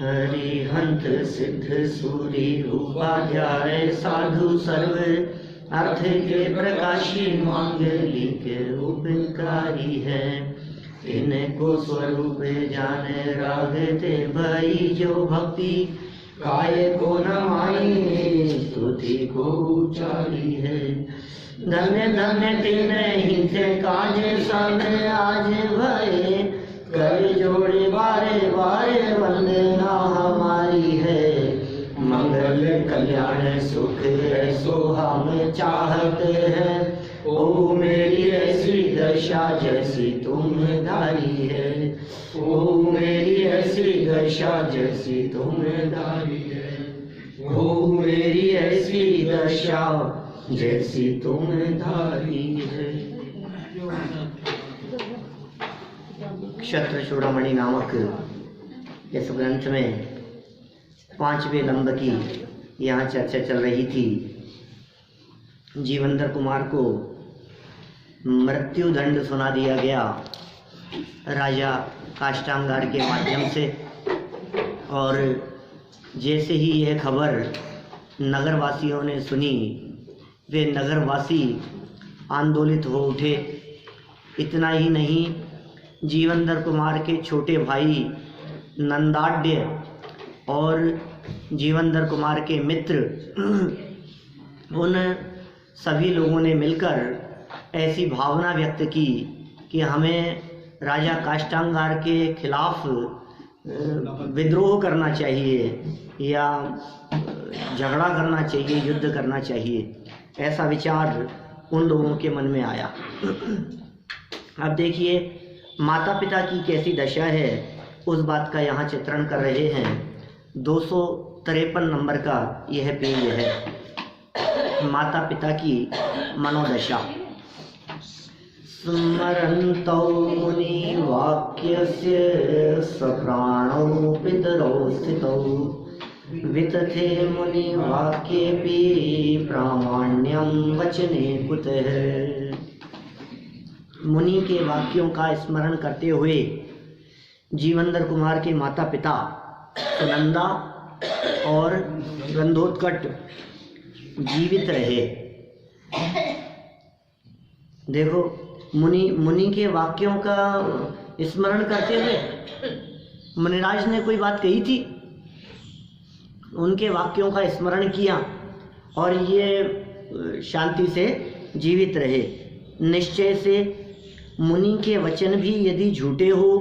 हरिहंत सिद्ध सूरी उपाध्याय साधु सर्व अर्थ के प्रकाशी मांगलिक उपकारी है। इनको स्वरूप जाने रागते भई जो भक्ति काय को नमाई स्तुति को उचारी है। धन्य धन्य तिन्हीं थे काज सब आज भये कर जोड़े बारे बारे वंदना हमारी है। मंगल कल्याण सुख ऐसो हम चाहते हैं। ओ मेरी ऐसी दशा जैसी तुम धारी है। ओ मेरी ऐसी दशा जैसी तुम धारी है। ओ मेरी ऐसी दशा जैसी तुम धारी है। क्षत्र चूड़ामणि नामक इस ग्रंथ में 5वें लंब की यहाँ चर्चा चल रही थी। जीवंदर कुमार को मृत्यु दंड सुना दिया गया राजा काष्टांगार के माध्यम से, और जैसे ही यह खबर नगरवासियों ने सुनी वे नगरवासी आंदोलित हो उठे। इतना ही नहीं, जीवंदर कुमार के छोटे भाई नंदाढ्य और जीवंदर कुमार के मित्र उन सभी लोगों ने मिलकर ऐसी भावना व्यक्त की कि हमें राजा काष्टांगार के खिलाफ विद्रोह करना चाहिए या झगड़ा करना चाहिए, युद्ध करना चाहिए। ऐसा विचार उन लोगों के मन में आया। अब देखिए माता पिता की कैसी दशा है, उस बात का यहाँ चित्रण कर रहे हैं। 253 नंबर का यह पेज है, माता पिता की मनोदशा। स्मरन्तौ मुनि वाक्यस्य सप्राणौ पितरौ स्थितौ वितथे मुनि वाक्येऽपि प्रामाण्यं वचने कुतः। मुनि के वाक्यों का स्मरण करते हुए जीवंदर कुमार के माता पिता सुनंदा और गंधोत्कच जीवित रहे। देखो मुनि के वाक्यों का स्मरण करते हुए मुनिराज ने कोई बात कही थी, उनके वाक्यों का स्मरण किया और ये शांति से जीवित रहे। निश्चय से मुनि के वचन भी यदि झूठे हो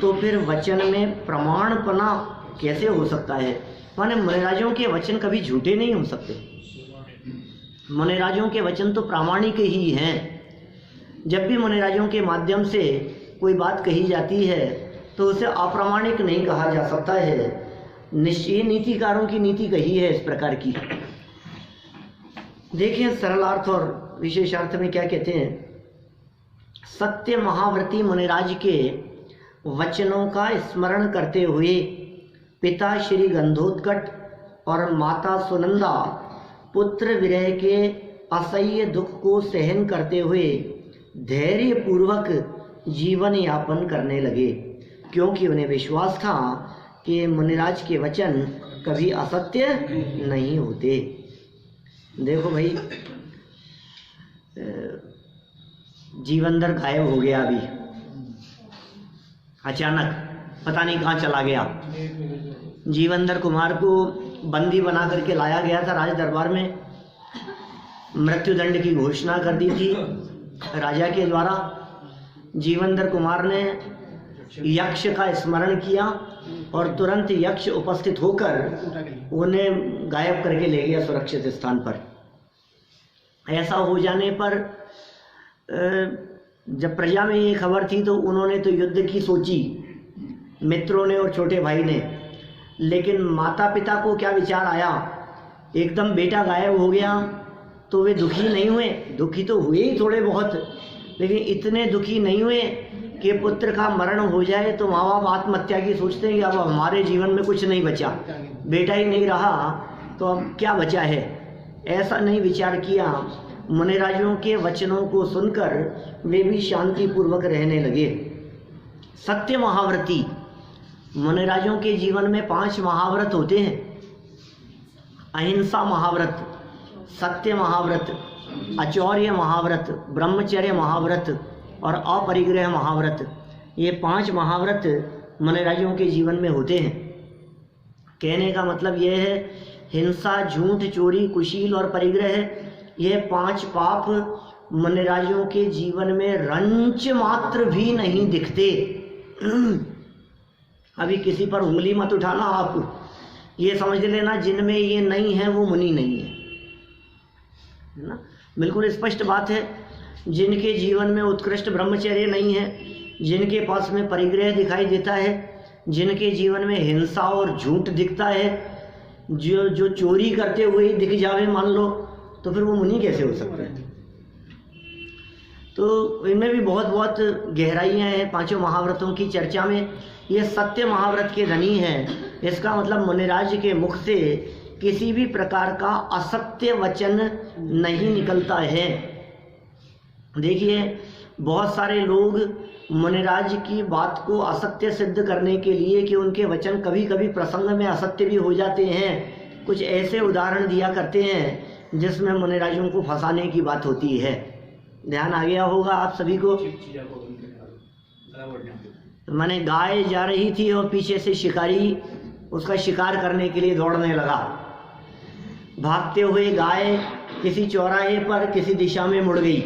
तो फिर वचन में प्रमाणपना कैसे हो सकता है। माने मुनिराजों के वचन कभी झूठे नहीं हो सकते। मुनिराजों के वचन तो प्रामाणिक ही हैं। जब भी मुनिराजों के माध्यम से कोई बात कही जाती है तो उसे अप्रामाणिक नहीं कहा जा सकता है। निश्चय नीतिकारों की नीति कही है इस प्रकार की। देखिए सरलार्थ और विशेषार्थ में क्या कहते हैं। सत्य महाव्रती मुनिराज के वचनों का स्मरण करते हुए पिता श्री गंधोत्कच और माता सुनंदा पुत्र विरह के असह्य दुख को सहन करते हुए धैर्य पूर्वक जीवन यापन करने लगे, क्योंकि उन्हें विश्वास था कि मुनिराज के वचन कभी असत्य नहीं होते। देखो भाई, जीवंदर गायब हो गया अभी अचानक, पता नहीं कहाँ चला गया। जीवंदर कुमार को बंदी बना करके लाया गया था राज दरबार में। मृत्युदंड की घोषणा कर दी थी राजा के द्वारा। जीवंदर कुमार ने यक्ष का स्मरण किया और तुरंत यक्ष उपस्थित होकर उन्हें गायब करके ले गया सुरक्षित स्थान पर। ऐसा हो जाने पर जब प्रजा में ये खबर थी तो उन्होंने तो युद्ध की सोची, मित्रों ने और छोटे भाई ने। लेकिन माता पिता को क्या विचार आया, एकदम बेटा गायब हो गया तो वे दुखी नहीं हुए। दुखी तो हुए ही थोड़े बहुत, लेकिन इतने दुखी नहीं हुए कि पुत्र का मरण हो जाए तो माँ बाप आत्महत्या की सोचते हैं कि अब हमारे जीवन में कुछ नहीं बचा, बेटा ही नहीं रहा तो अब क्या बचा है। ऐसा नहीं विचार किया। मुनिराजों के वचनों को सुनकर वे भी शांति पूर्वक रहने लगे। सत्य महाव्रती मुनिराजों के जीवन में 5 महाव्रत होते हैं। अहिंसा महाव्रत, सत्य महाव्रत, अचौर्य महाव्रत, ब्रह्मचर्य महाव्रत और अपरिग्रह महाव्रत। ये 5 महाव्रत मुनिराजों के जीवन में होते हैं। कहने का मतलब यह है, हिंसा, झूठ, चोरी, कुशील और परिग्रह, ये 5 पाप मुनिराजों के जीवन में रंच मात्र भी नहीं दिखते। अभी किसी पर उंगली मत उठाना, आप ये समझ लेना जिनमें ये नहीं है वो मुनि नहीं है ना। बिल्कुल स्पष्ट बात है। जिनके जीवन में उत्कृष्ट ब्रह्मचर्य नहीं है, जिनके पास में परिग्रह दिखाई देता है, जिनके जीवन में हिंसा और झूठ दिखता है, जो चोरी करते हुए ही दिख जावे मान लो, तो फिर वो मुनि कैसे हो सकता है। तो इनमें भी बहुत बहुत गहराइयाँ हैं 5 महाव्रतों की चर्चा में। ये सत्य महाव्रत के धनी हैं। इसका मतलब मुनिराज के मुख से किसी भी प्रकार का असत्य वचन नहीं निकलता है। देखिए, बहुत सारे लोग मुनिराज की बात को असत्य सिद्ध करने के लिए कि उनके वचन कभी कभी प्रसंग में असत्य भी हो जाते हैं, कुछ ऐसे उदाहरण दिया करते हैं जिसमें मुनिराजों को फंसाने की बात होती है। ध्यान आ गया होगा आप सभी को। मैंने गाय जा रही थी और पीछे से शिकारी उसका शिकार करने के लिए दौड़ने लगा। भागते हुए गाय किसी चौराहे पर किसी दिशा में मुड़ गई।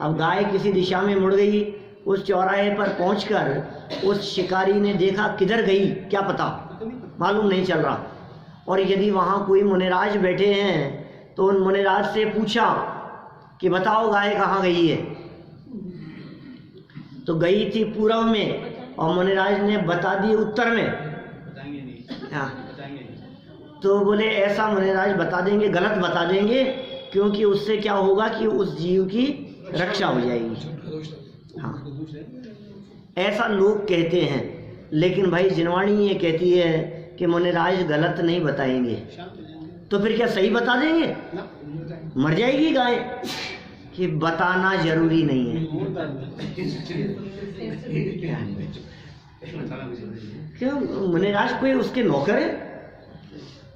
अब गाय किसी दिशा में मुड़ गई, उस चौराहे पर पहुंचकर उस शिकारी ने देखा, किधर गई क्या पता, मालूम नहीं चल रहा। और यदि वहाँ कोई मुनिराज बैठे हैं तो उन मुनिराज से पूछा कि बताओ गाय कहाँ गई है। तो गई थी पूर्व में और मुनिराज ने बता दी उत्तर में। बताएंगे नहीं। हाँ, तो बोले ऐसा मुनिराज बता देंगे, गलत बता देंगे, क्योंकि उससे क्या होगा कि उस जीव की रक्षा हो जाएगी। हाँ, ऐसा लोग कहते हैं। लेकिन भाई जिनवाणी ये कहती है कि मुनिराज गलत नहीं बताएंगे, तो फिर क्या सही बता देंगे? मर जाएगी गाय। कि बताना जरूरी नहीं है। क्यों? मुनिराज कोई उसके नौकर है?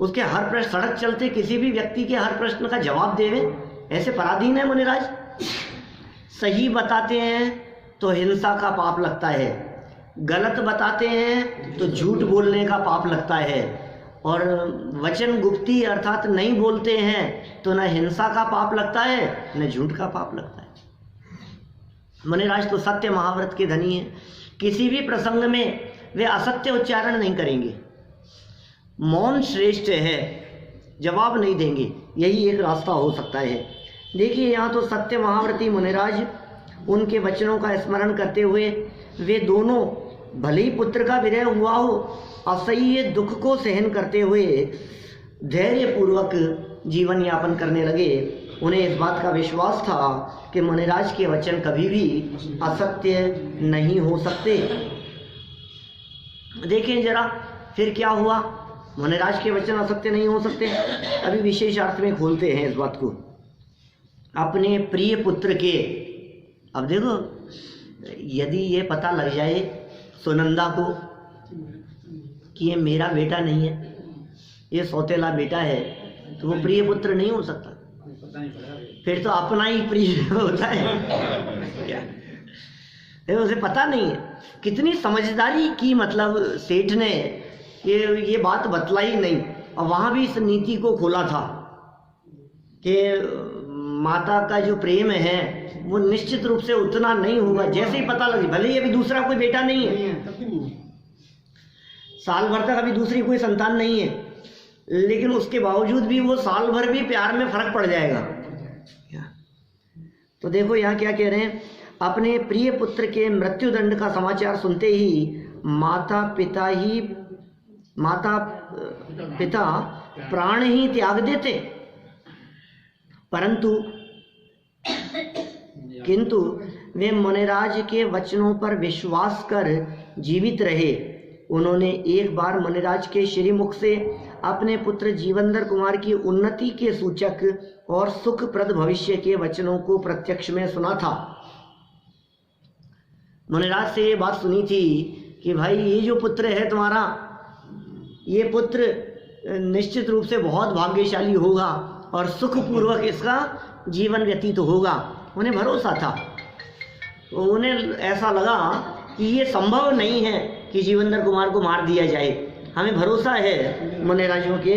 उसके हर प्रश्न, सड़क चलते किसी भी व्यक्ति के हर प्रश्न का जवाब देवे, ऐसे पराधीन है मुनिराज? सही बताते हैं तो हिंसा का पाप लगता है, गलत बताते हैं तो झूठ बोलने का पाप लगता है, और वचन गुप्ती अर्थात नहीं बोलते हैं तो न हिंसा का पाप लगता है न झूठ का पाप लगता है। मुनिराज तो सत्य महाव्रत के धनी हैं। किसी भी प्रसंग में वे असत्य उच्चारण नहीं करेंगे। मौन श्रेष्ठ है, जवाब नहीं देंगे, यही एक रास्ता हो सकता है। देखिए, यहाँ तो सत्य महाव्रती मुनिराज उनके वचनों का स्मरण करते हुए वे दोनों भले ही पुत्र का विरह हुआ हो, असह्य दुख को सहन करते हुए धैर्यपूर्वक जीवन यापन करने लगे। उन्हें इस बात का विश्वास था कि मुनिराज के वचन कभी भी असत्य नहीं हो सकते। देखें जरा फिर क्या हुआ। मुनिराज के वचन असत्य नहीं हो सकते। अभी विशेष अर्थ में खोलते हैं इस बात को। अपने प्रिय पुत्र के, अब देखो, यदि ये पता लग जाए सुनंदा को कि ये मेरा बेटा नहीं है, ये सौतेला बेटा है, तो वो प्रिय पुत्र नहीं हो सकता। फिर तो अपना ही प्रिय होता है क्या? उसे पता नहीं है। कितनी समझदारी की, मतलब सेठ ने ये बात बतलाई नहीं, और वहाँ भी इस नीति को खोला था कि माता का जो प्रेम है वो निश्चित रूप से उतना नहीं होगा। जैसे ही पता लगे, भले ही अभी दूसरा कोई बेटा नहीं है, साल भर तक अभी दूसरी कोई संतान नहीं है, लेकिन उसके बावजूद भी वो साल भर भी प्यार में फर्क पड़ जाएगा। तो देखो यहाँ क्या कह रहे हैं। अपने प्रिय पुत्र के मृत्युदंड का समाचार सुनते ही माता पिता प्राण ही त्याग देते, किंतु वे मुनिराज के वचनों पर विश्वास कर जीवित रहे। उन्होंने एक बार मुनिराज के श्रीमुख से अपने पुत्र जीवंदर कुमार की उन्नति के सूचक और सुखप्रद भविष्य के वचनों को प्रत्यक्ष में सुना था। मुनिराज से ये बात सुनी थी कि भाई ये जो पुत्र है तुम्हारा, ये पुत्र निश्चित रूप से बहुत भाग्यशाली होगा और सुखपूर्वक इसका जीवन व्यतीत होगा। उन्हें भरोसा था, तो उन्हें ऐसा लगा कि ये संभव नहीं है कि जीवनधर कुमार को मार दिया जाए। हमें भरोसा है मुनिराजों के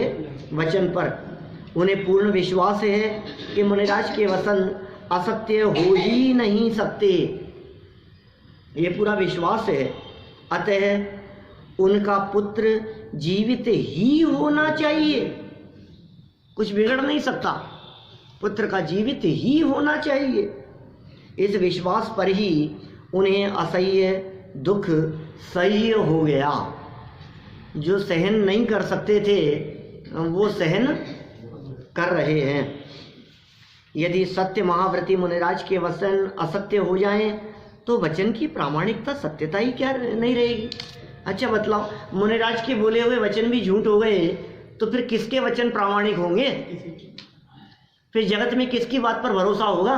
वचन पर, उन्हें पूर्ण विश्वास है कि मुनिराज के वचन असत्य हो ही नहीं सकते, ये पूरा विश्वास है। अतः उनका पुत्र जीवित ही होना चाहिए, कुछ बिगड़ नहीं सकता, पुत्र का जीवित ही होना चाहिए। इस विश्वास पर ही उन्हें असह्य दुख सह्य हो गया। जो सहन नहीं कर सकते थे वो सहन कर रहे हैं। यदि सत्य महाव्रती मुनिराज के वचन असत्य हो जाएं तो वचन की प्रामाणिकता, सत्यता ही क्या नहीं रहेगी। अच्छा बतलाओ, मुनिराज के बोले हुए वचन भी झूठ हो गए तो फिर किसके वचन प्रामाणिक होंगे? फिर जगत में किसकी बात पर भरोसा होगा?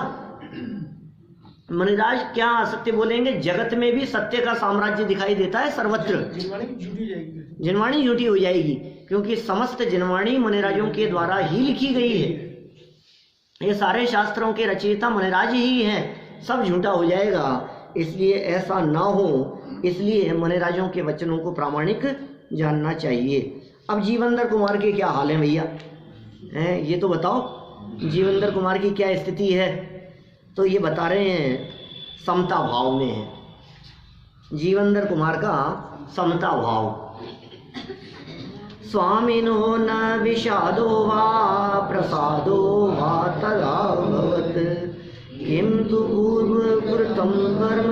मुनिराज क्या असत्य बोलेंगे? जगत में भी सत्य का साम्राज्य दिखाई देता है सर्वत्र। जिनवाणी झूठी हो जाएगी, क्योंकि समस्त जिनवाणी मुनिराजों के द्वारा ही लिखी गई है। ये सारे शास्त्रों के रचयिता मुनिराज ही हैं, सब झूठा हो जाएगा। इसलिए ऐसा ना हो, इसलिए मुनिराजों के वचनों को प्रामाणिक जानना चाहिए। अब जीवनधर कुमार के क्या हाल है भैया, हैं ये तो बताओ, जीवनधर कुमार की क्या स्थिति है? तो ये बता रहे हैं समता भाव में है जीवनधर कुमार का समता भाव। स्वामिनो न विषादो वा प्रसादो वा तदा भवत्, किंतु पूर्वकृतं कर्म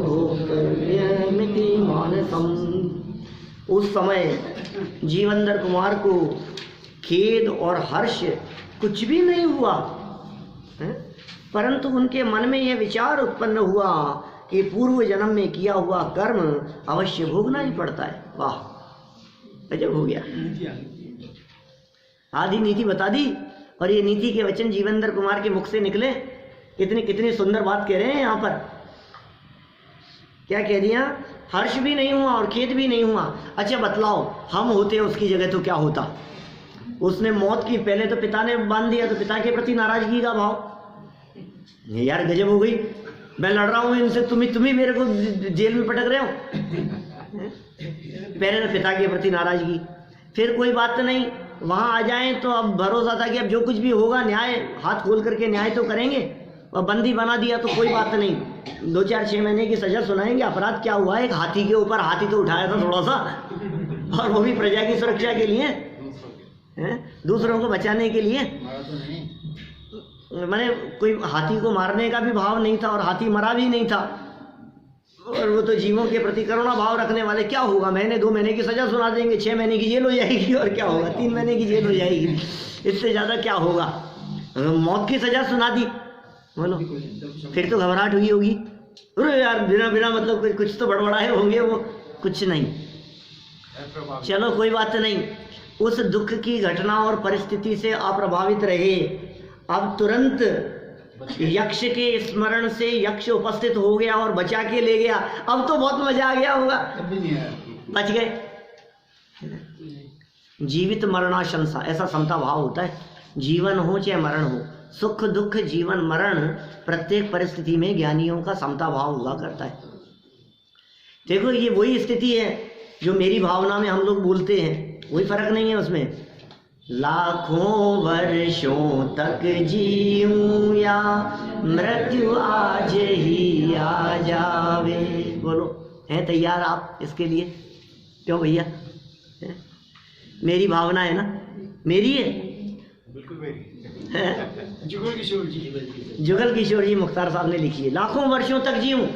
भोक्तव्यमिति मानसम्। उस समय जीवनधर कुमार को खेद और हर्ष कुछ भी नहीं हुआ, परंतु उनके मन में यह विचार उत्पन्न हुआ कि पूर्व जन्म में किया हुआ कर्म अवश्य भोगना ही पड़ता है। वाह, गजब हो गया, आधी नीति बता दी। और ये नीति के वचन जीवनधर कुमार के मुख से निकले। कितनी सुंदर बात कह रहे हैं यहाँ पर। क्या कह दिया? हर्ष भी नहीं हुआ और खेद भी नहीं हुआ। अच्छा बतलाओ, हम होते उसकी जगह तो क्या होता? उसने मौत की पहले तो पिता ने बांध दिया, तो पिता के प्रति नाराजगी का भाव। यार गजब हो गई, मैं लड़ रहा हूँ इनसे, तुम ही मेरे को जेल में पटक रहे हो। पहले तो पिता के प्रति नाराजगी, फिर कोई बात नहीं, वहाँ आ जाएं तो अब भरोसा था कि अब जो कुछ भी होगा न्याय, हाथ खोल करके न्याय तो करेंगे। और बंदी बना दिया तो कोई बात नहीं, 2-4-6 महीने की सजा सुनाएंगे। अपराध क्या हुआ? एक हाथी के ऊपर, हाथी तो उठाया था थोड़ा सा, और वो भी प्रजा की सुरक्षा के लिए, दूसरों को बचाने के लिए। मैंने कोई हाथी को मारने का भी भाव नहीं था और हाथी मरा भी नहीं था। और वो तो जीवों के प्रति करुणा भाव रखने वाले। क्या होगा, महीने 2 महीने की सजा सुना देंगे, 6 महीने की जेल हो जाएगी, और क्या होगा 3 महीने की जेल हो जाएगी, इससे ज़्यादा क्या होगा। मौत की सजा सुना दी, बोलो फिर तो घबराहट हुई होगी, अरे यार बिना मतलब कुछ तो बड़बड़ाए होंगे, वो कुछ नहीं। चलो कोई बात नहीं, उस दुख की घटना और परिस्थिति से अप्रभावित रहे। अब तुरंत यक्ष के स्मरण से यक्ष उपस्थित हो गया और बचा के ले गया। अब तो बहुत मजा आ गया होगा, बच गए। जीवित मरणाशंसा, ऐसा समता भाव होता है। जीवन हो चाहे मरण हो, सुख दुख जीवन मरण, प्रत्येक परिस्थिति में ज्ञानियों का समता भाव हुआ करता है। देखो ये वही स्थिति है जो मेरी भावना में हम लोग बोलते हैं, कोई फर्क नहीं है उसमें। लाखों वर्षों तक जीऊं या मृत्यु आज ही आ जावे। बोलो, हैं तैयार आप इसके लिए? क्यों भैया, मेरी भावना है ना, मेरी है, बिल्कुल मेरी है। जुगल किशोर जी मुख्तार साहब ने लिखी है, लाखों वर्षों तक जीऊं,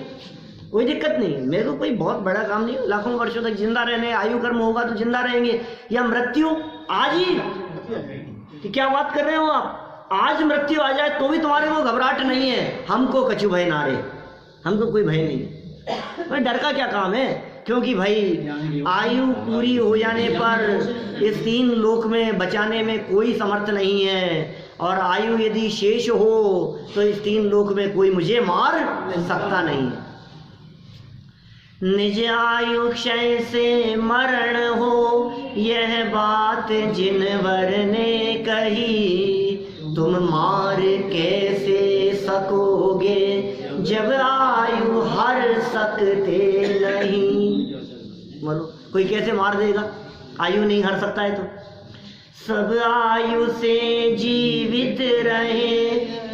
कोई दिक्कत नहीं, मेरे को कोई बहुत बड़ा काम नहीं, लाखों वर्षों तक जिंदा रहने, आयु कर्म होगा तो जिंदा रहेंगे, या मृत्यु आज ही। कि क्या बात कर रहे हो आप? आज मृत्यु आ जाए तो भी तुम्हारे को घबराहट नहीं है। हमको कछु भय ना रे, हमको कोई भय नहीं है। भाई डर का क्या काम है? क्योंकि भाई आयु पूरी हो जाने पर इस 3 लोक में बचाने में कोई समर्थ नहीं है, और आयु यदि शेष हो तो इस 3 लोक में कोई मुझे मार सकता नहीं है। निज आयु क्षय से मरण हो, यह बात जिनवर ने कही। तुम मार कैसे सकोगे, जब आयु हर सकते नहीं। बोलो कोई कैसे मार देगा, आयु नहीं हर सकता है तो। सब आयु से जीवित रहे,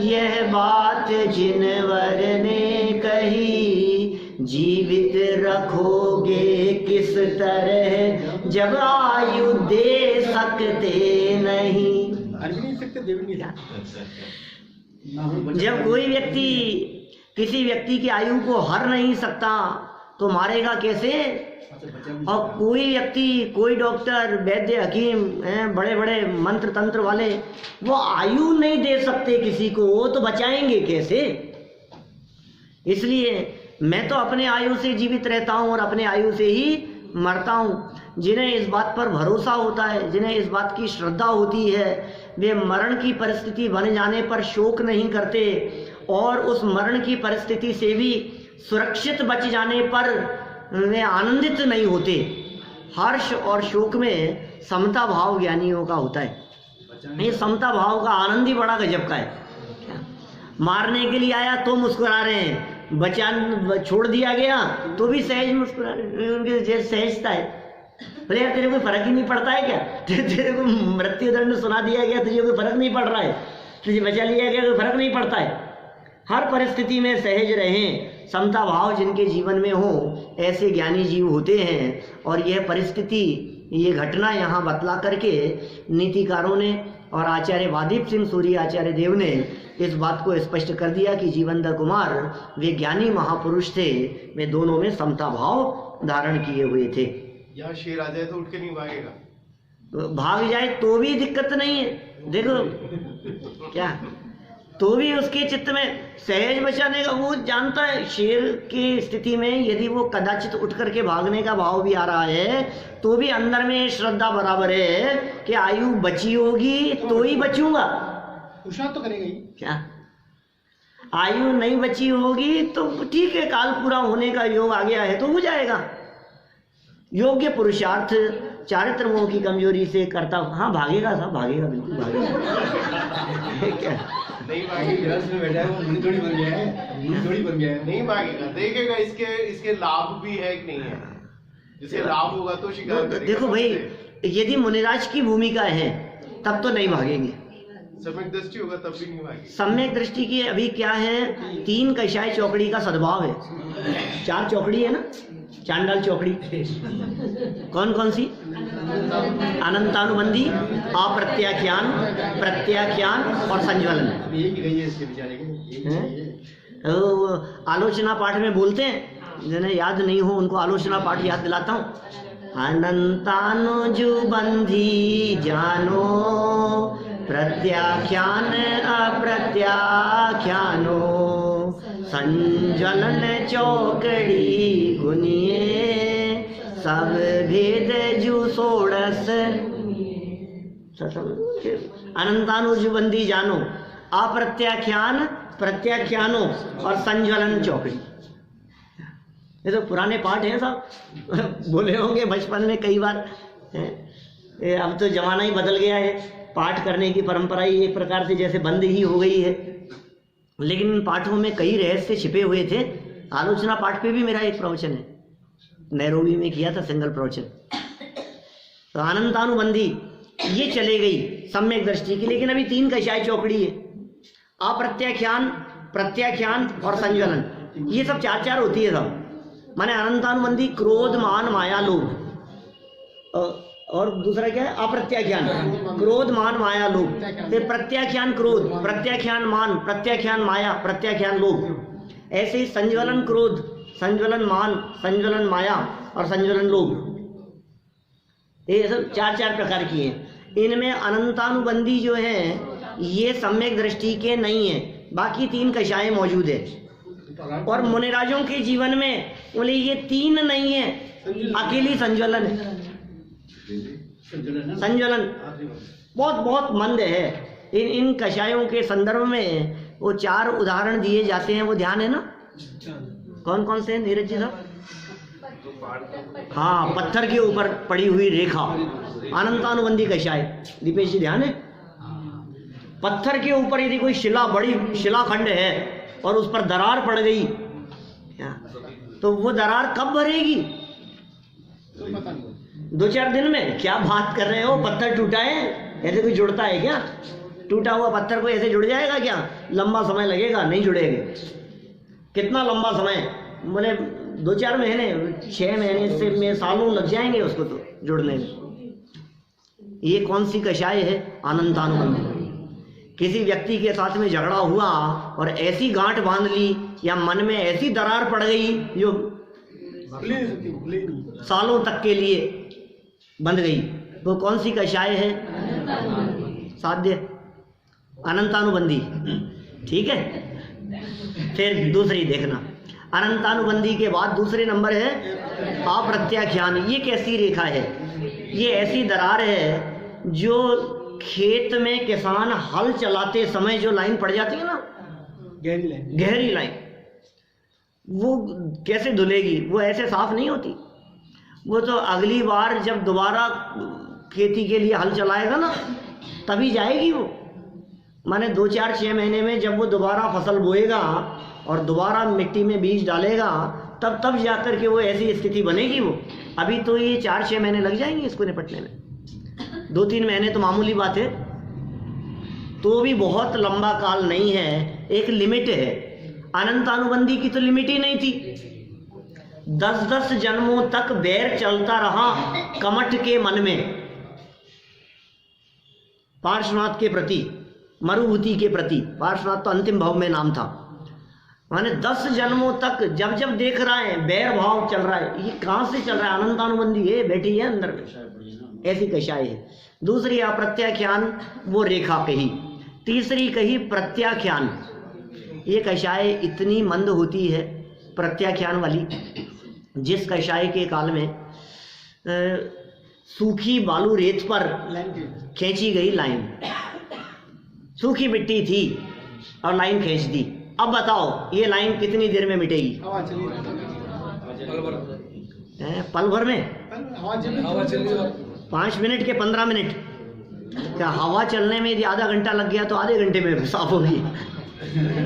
यह बात जिनवर ने कही। जीवित रखोगे किस तरह, जब आयु दे सकते नहीं। जब कोई व्यक्ति किसी व्यक्ति की आयु को हर नहीं सकता तो मारेगा कैसे। और कोई व्यक्ति, कोई डॉक्टर, वैद्य, हकीम, बड़े बड़े मंत्र तंत्र वाले, वो आयु नहीं दे सकते किसी को, वो तो बचाएंगे कैसे। इसलिए मैं तो अपने आयु से जीवित रहता हूँ और अपने आयु से ही मरता हूँ। जिन्हें इस बात पर भरोसा होता है, जिन्हें इस बात की श्रद्धा होती है, वे मरण की परिस्थिति बन जाने पर शोक नहीं करते और उस मरण की परिस्थिति से भी सुरक्षित बच जाने पर वे आनंदित नहीं होते। हर्ष और शोक में समता भाव ज्ञानियों का होता है। ये समता भाव का आनंद ही बड़ा गजब का है। मारने के लिए आया तो मुस्कुरा रहे हैं, बचान छोड़ दिया गया तो भी सहज मुस्कुरा रहे हैं, उनकी जैसे सहजता है। बोले यार तेरे कोई फर्क ही नहीं पड़ता है क्या, तेरे को मृत्यु दंड सुना दिया गया, तुझे कोई फर्क नहीं पड़ रहा है, तुझे बचा लिया गया, कोई फर्क नहीं पड़ता है। हर परिस्थिति में सहज रहें, समता भाव जिनके जीवन में हो, ऐसे ज्ञानी जीव होते हैं। और यह परिस्थिति, ये घटना यहाँ बतला करके नीतिकारों ने और आचार्य वादीप सिंह सूरी आचार्य देव ने इस बात को स्पष्ट कर दिया कि जीवनधर कुमार वे ज्ञानी महापुरुष थे, वे दोनों में समता भाव धारण किए हुए थे। यहाँ शेर आ जाए तो उठ के नहीं भागेगा, भाग जाए तो भी दिक्कत नहीं है। देखो क्या, तो भी उसके चित्त में सहज बचाने का, वो जानता है शेर की स्थिति में यदि वो कदाचित उठ करके भागने का भाव भी आ रहा है तो भी अंदर में श्रद्धा बराबर है कि आयु बची होगी तो ही बचूंगा। पुरुषार्थ तो करेगा ही क्या, आयु नहीं बची होगी तो ठीक है, काल पूरा होने का योग आ गया है तो हो जाएगा। योग्य पुरुषार्थ चारित्र मोह की कमजोरी से करता, हाँ भागेगा साहब, भागेगा, बिल्कुल भागेगा। क्या नहीं भागेगा, बैठा है वो थोड़ी बन गया है, थोड़ी बन गया है, नहीं भागेगा। देखेगा इसके लाभ भी है कि नहीं है, जिसके लाभ होगा तो शिकार करेगा। देखो भाई, यदि मुनिराज की भूमिका है तब तो नहीं भागेंगे, सम्यक दृष्टि होगा तब भी नहीं भागेंगे। सम्यक दृष्टि की अभी क्या है, 3 कषाय चौकड़ी का सद्भाव है। 4 चौकड़ी है ना, चांडाल चौकड़ी। कौन कौन सी? अनंतानुबंधी, अप्रत्याख्यान, प्रत्याख्यान और संज्वलन। आलोचना पाठ में बोलते हैं, जिन्हें याद नहीं हो उनको आलोचना पाठ याद दिलाता हूँ। अनंतानुबंधी जानो, प्रत्याख्यान अप्रत्याख्यानो, संज्वलन चौकड़ी गुनिए, सब भेद जु सोड़स। अनंतानुबंधी जानो, अप्रत्याख्यान, प्रत्याख्यानो और संज्वलन चौकड़ी। ये तो पुराने पाठ हैं साहब, बोले होंगे बचपन में कई बार। अब तो जमाना ही बदल गया है, पाठ करने की परंपरा ही एक प्रकार से जैसे बंद ही हो गई है, लेकिन इन पाठों में कई रहस्य छिपे हुए थे। आलोचना पाठ पे भी मेरा एक प्रवचन है, नैरोबी में किया था सिंगल प्रवचन। तो अनंतानुबंधी ये चले गई सम्यक दृष्टि की, लेकिन अभी 3 कषाय चौकड़ी है, अप्रत्याख्यान, प्रत्याख्यान और संज्वलन। ये सब 4 होती है सब। माने अनंतानुबंधी क्रोध, मान, माया, लोभ, और दूसरा क्या है, अप्रत्याख्यान, क्रोध, मान, माया, लोभ। फिर प्रत्याख्यान क्रोध, प्रत्याख्यान मान, प्रत्याख्यान माया, प्रत्याख्यान लोभ। ऐसे ही संज्वलन क्रोध, संज्वलन मान, संज्वलन माया और संज्वलन लोभ। ये सब 4 प्रकार की हैं। इनमें अनंतानुबंधी जो है ये सम्यक दृष्टि के नहीं है, बाकी 3 कषाय मौजूद है। और मुनिराजों के जीवन में बोले ये 3 नहीं है, अकेली संज्वलन है। संज्वलन बहुत बहुत मंद है। इन कषायों के संदर्भ में वो 4 उदाहरण दिए जाते हैं, वो ध्यान है ना? कौन कौन से हैं नीरज जी साहब? हाँ, पत्थर के ऊपर पड़ी हुई रेखा अनंतानुबंधी कषाय। दीपेश जी ध्यान है, पत्थर के ऊपर यदि कोई बड़ी शिलाखंड है और उस पर दरार पड़ गई तो वो दरार कब भरेगी? 2-4 दिन में। क्या बात कर रहे हो? पत्थर टूटा है, ऐसे कोई जुड़ता है क्या? टूटा हुआ पत्थर को ऐसे जुड़ जाएगा क्या? लंबा समय लगेगा, नहीं जुड़ेगा। कितना लंबा समय? बोले 2-4 महीने, 6 महीने से में सालों लग जाएंगे उसको तो जुड़ने में। ये कौन सी कषाय है? अनंतानुबंधी। किसी व्यक्ति के साथ में झगड़ा हुआ और ऐसी गांठ बांध ली या मन में ऐसी दरार पड़ गई जो सालों तक के लिए बंध गई, वो कौन सी कषाय है? साध्य, अनंतानुबंधी। ठीक है, फिर दूसरी देखना, अनंतानुबंधी के बाद दूसरे नंबर है अप्रत्याख्यान। ये कैसी रेखा है? ये ऐसी दरार है जो खेत में किसान हल चलाते समय जो लाइन पड़ जाती है ना, गहरी लाइन, वो कैसे धुलेगी? वो ऐसे साफ नहीं होती। वो तो अगली बार जब दोबारा खेती के लिए हल चलाएगा ना तभी जाएगी वो। माने 2-4-6 महीने में जब वो दोबारा फसल बोएगा और दोबारा मिट्टी में बीज डालेगा तब जाकर के वो ऐसी स्थिति बनेगी। वो अभी तो ये 4-6 महीने लग जाएंगे इसको निपटने में। 2-3 महीने तो मामूली बात है, तो भी बहुत लंबा काल नहीं है, एक लिमिट है। अनंतानुबंधी की तो लिमिट ही नहीं थी। 10-10 जन्मों तक बैर चलता रहा कमठ के मन में, पार्श्वनाथ के प्रति, मरुभूति के प्रति। पार्श्वनाथ तो अंतिम भाव में नाम था। माने 10 जन्मों तक जब जब देख रहा है बैर भाव चल रहा है। ये कहां से चल रहा है? अनंतानुबंधी है, बैठी है अंदर में, ऐसी कषाय है। दूसरी अप्रत्याख्यान, वो रेखा कही। तीसरी कही प्रत्याख्यान। ये कषाय इतनी मंद होती है प्रत्याख्यान वाली, जिस कषाय के काल में सूखी बालू रेत पर खींची गई लाइन, सूखी मिट्टी थी और लाइन खींच दी। अब बताओ ये लाइन कितनी देर में मिटेगी? पल भर में? 5 मिनट के 15 मिनट? क्या हवा चलने में यदि आधा घंटा लग गया तो आधे घंटे में साफ होगी? है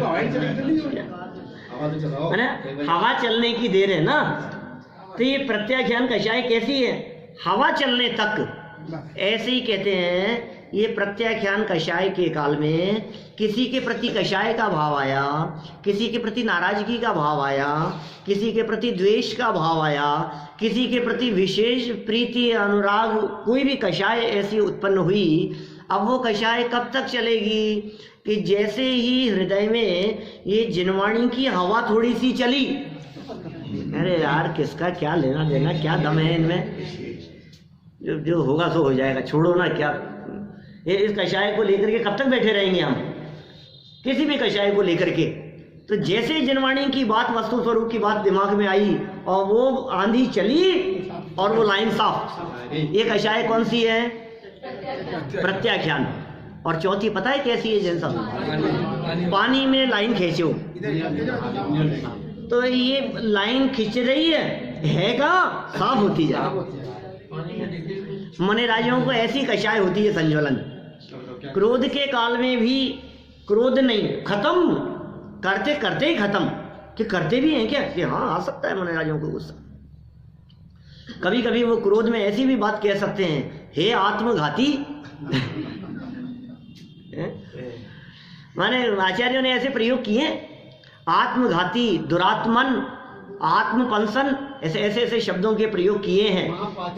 ना, हवा चलने की देर है ना। तो ये प्रत्याख्यान कषाय कैसी है? हवा चलने तक। ऐसे ही कहते हैं ये प्रत्याख्यान कषाय के काल में किसी के प्रति कषाय का भाव आया, किसी के प्रति नाराजगी का भाव आया, किसी के प्रति द्वेष का भाव आया, किसी के प्रति विशेष प्रीति अनुराग, कोई भी कषाय ऐसी उत्पन्न हुई। अब वो कषाय कब तक चलेगी कि जैसे ही हृदय में ये जिनवाणी की हवा थोड़ी सी चली, अरे यार किसका क्या लेना देना, क्या दम है इनमें, जो होगा सो हो जाएगा, छोड़ो ना। क्या ये इस कषाय को लेकर के कब तक बैठे रहेंगे हम, किसी भी कषाय को लेकर के? तो जैसे जिनवाणी की बात, वस्तु स्वरूप की बात दिमाग में आई और वो आंधी चली और वो लाइन साफ। ये कषाय कौन सी है? प्रत्याख्यान। और चौथी पता है कैसी है? जैसा पानी में लाइन खींचो, तो ये लाइन खींच रही है कहाँ? साफ होती जाए। मने राजियों को ऐसी कषाय होती है संज्वलन। क्रोध के काल में भी क्रोध नहीं, खत्म करते करते ही खत्म। कि करते भी हैं क्या कि हाँ आ सकता है मने राजियों को गुस्सा। कभी कभी वो क्रोध में ऐसी भी बात कह सकते हैं, हे आत्मघाती। माने आचार्यों ने ऐसे प्रयोग किए, आत्मघाती, दुरात्मन, आत्मपंसन, ऐसे ऐसे ऐसे शब्दों के प्रयोग किए हैं।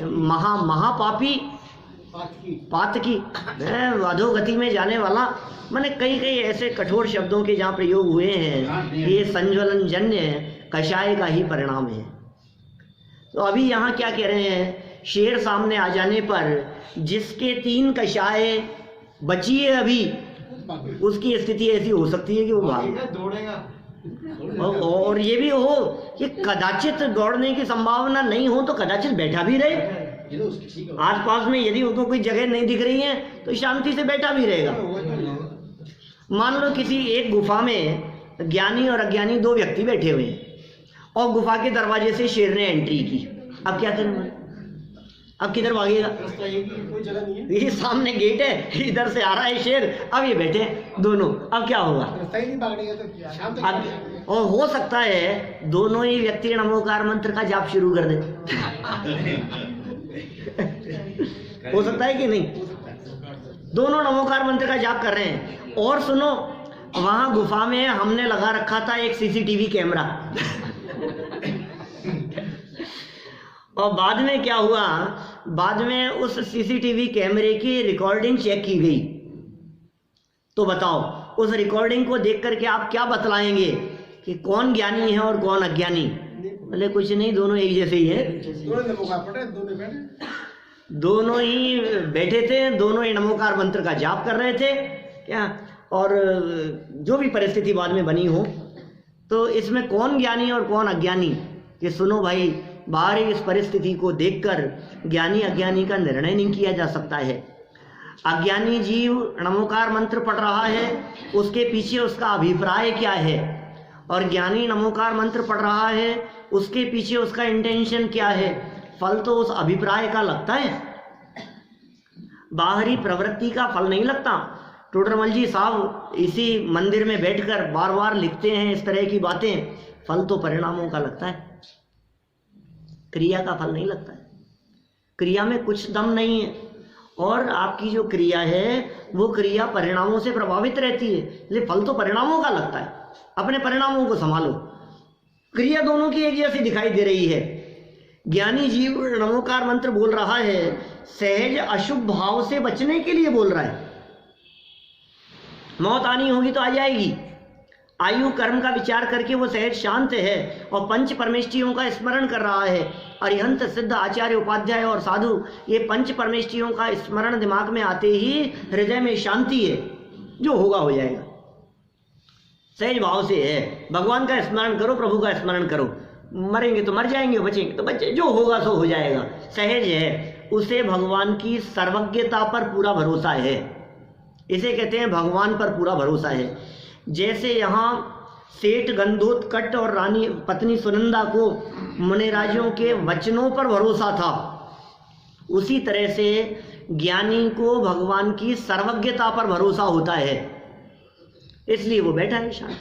महापापी, पातकी, अधोगति में जाने वाला, माने कई कई ऐसे कठोर शब्दों के जहाँ प्रयोग हुए हैं। ये संज्वलन जन्य कषाय का ही परिणाम है। तो अभी यहाँ क्या कह रहे हैं? शेर सामने आ जाने पर जिसके 3 कषाय बची है अभी, उसकी स्थिति ऐसी हो सकती है कि वो भागेगा। और ये भी हो कि कदाचित दौड़ने की संभावना नहीं हो तो कदाचित बैठा भी रहे। आसपास में यदि उसको कोई जगह नहीं दिख रही है तो शांति से बैठा भी रहेगा। मान लो किसी एक गुफा में ज्ञानी और अज्ञानी 2 व्यक्ति बैठे हुए हैं और गुफा के दरवाजे से शेर ने एंट्री की। अब क्या करें, अब किधर भागेगा? कोई जगह नहीं है, ये सामने गेट है, इधर से आ रहा है शेर, अब ये बैठे दोनों, अब क्या होगा? रास्ता ही नहीं भागने का, तो शाम तक अब और हो सकता है दोनों ही व्यक्ति नमोकार मंत्र का जाप शुरू कर दे। हो सकता है कि नहीं? दोनों नमोकार मंत्र का जाप कर रहे हैं। और सुनो, वहां गुफा में हमने लगा रखा था एक सीसीटीवी कैमरा। और बाद में क्या हुआ, बाद में उस सीसीटीवी कैमरे की रिकॉर्डिंग चेक की गई। तो बताओ, उस रिकॉर्डिंग को देख करके आप क्या बतलाएंगे कि कौन ज्ञानी है और कौन अज्ञानी? बोले कुछ नहीं, दोनों एक जैसे ही है, दोनों ही बैठे थे, दोनों ही नमोकार मंत्र का जाप कर रहे थे क्या। और जो भी परिस्थिति बाद में बनी हो, तो इसमें कौन ज्ञानी और कौन अज्ञानी, कि सुनो भाई, बाहरी इस परिस्थिति को देखकर ज्ञानी अज्ञानी का निर्णय नहीं किया जा सकता है। अज्ञानी जीव नमोकार मंत्र पढ़ रहा है, उसके पीछे उसका अभिप्राय क्या है, और ज्ञानी नमोकार मंत्र पढ़ रहा है, उसके पीछे उसका इंटेंशन क्या है। फल तो उस अभिप्राय का लगता है, बाहरी प्रवृत्ति का फल नहीं लगता। टोडरमल जी साहब इसी मंदिर में बैठकर बार बार लिखते हैं इस तरह की बातें, फल तो परिणामों का लगता है, क्रिया का फल नहीं लगता है। क्रिया में कुछ दम नहीं है, और आपकी जो क्रिया है वो क्रिया परिणामों से प्रभावित रहती है, इसलिए फल तो परिणामों का लगता है। अपने परिणामों को संभालो। क्रिया दोनों की एक जैसी दिखाई दे रही है। ज्ञानी जीव नमोकार मंत्र बोल रहा है, सहज अशुभ भाव से बचने के लिए बोल रहा है। मौत आनी होगी तो आ जाएगी, आयु कर्म का विचार करके वो सहज शांत है और पंच परमेष्टियों का स्मरण कर रहा है। अरिहंत सिद्ध आचार्य उपाध्याय और साधु, ये पंच परमेष्टियों का स्मरण दिमाग में आते ही हृदय में शांति है, जो होगा हो जाएगा। सहज भाव से है, भगवान का स्मरण करो, प्रभु का स्मरण करो। मरेंगे तो मर जाएंगे, बचेंगे तो बचे, जो होगा सो हो जाएगा। सहज है, उसे भगवान की सर्वज्ञता पर पूरा भरोसा है। इसे कहते हैं भगवान पर पूरा भरोसा है। जैसे यहाँ सेठ गंधोत्कट और रानी पत्नी सुनंदा को मुनिराजों के वचनों पर भरोसा था, उसी तरह से ज्ञानी को भगवान की सर्वज्ञता पर भरोसा होता है, इसलिए वो बैठा है शांत।